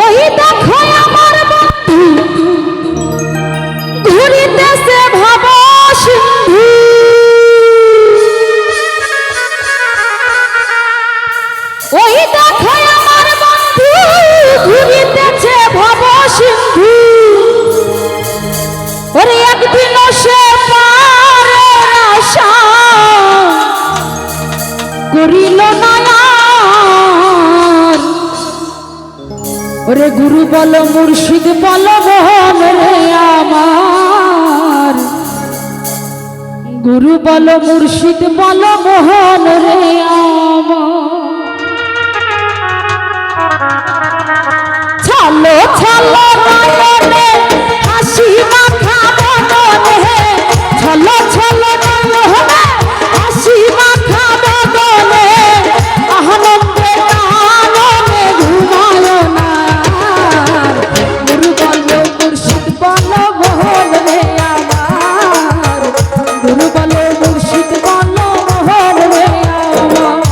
ওই দেখো আমার বন্ধু ঘুরিতেছে ভাব সিন্ধু, ওই দেখো আমার বন্ধু ঘুরিতেছে ভাব সিন্ধু। ওরে একদিন সে পারের আশা করিল না। ওরে গুরু বলো মুর্শিদ বলো মোহন রে আমার, গুরু বলো মুর্শিদ বলো মোহন রে আমার। চলো চলো নয়নে হাসি মাখা বদনে, চলো চলো নয়নে হাসি মাখা বদনে, আনন্দে কাননে ঘুমায় না। গুরু বলো মুর্শিদ বলো মোহন রে আমার, গুরু বলো মুর্শিদ বলো মোহন রে আমার।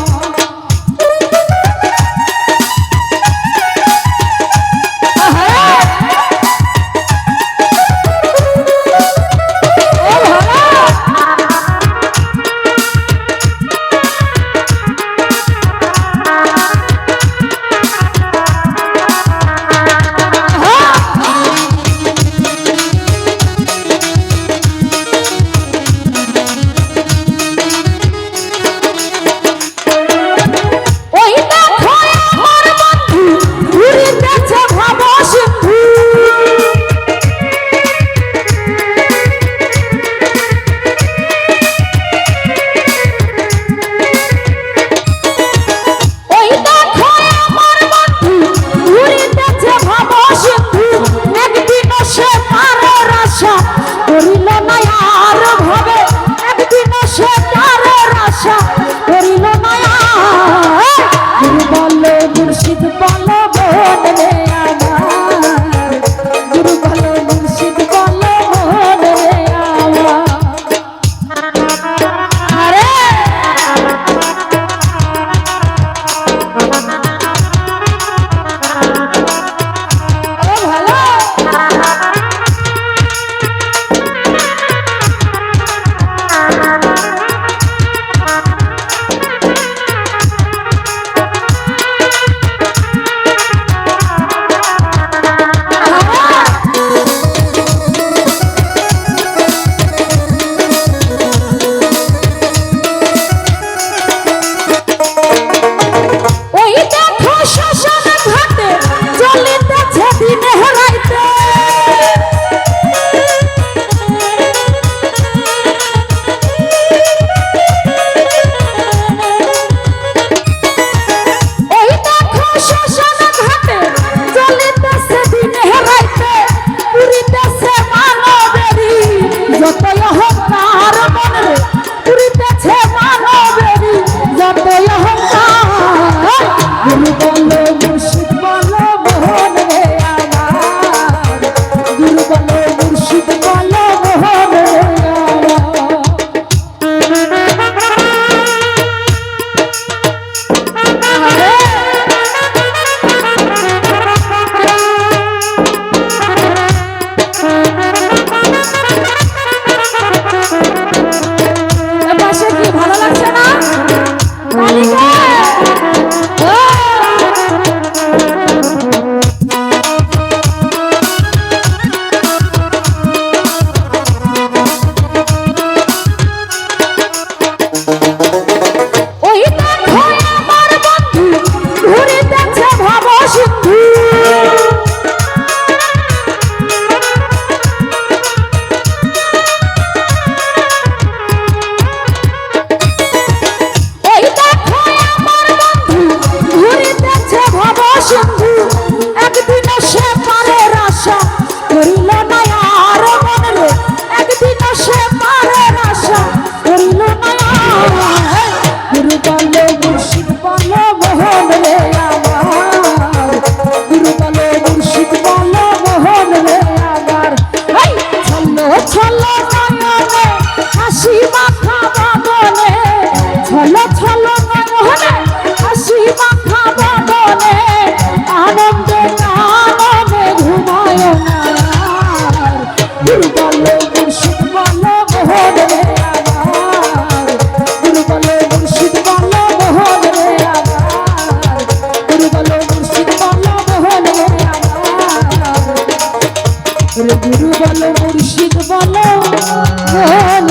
ভালো লাগছে না? মাখা বদনে আনন্দে কাননে ঘুমায় না আর। গুরু বলো মুর্শিদ বলো মোহন রে আমার, গুরু বলো মুর্শিদ বলো মোহন রে আমার, গুরু বলো মুর্শিদ বলো মোহন রে আমার, গুরু বলো মুর্শিদ বলো মোহন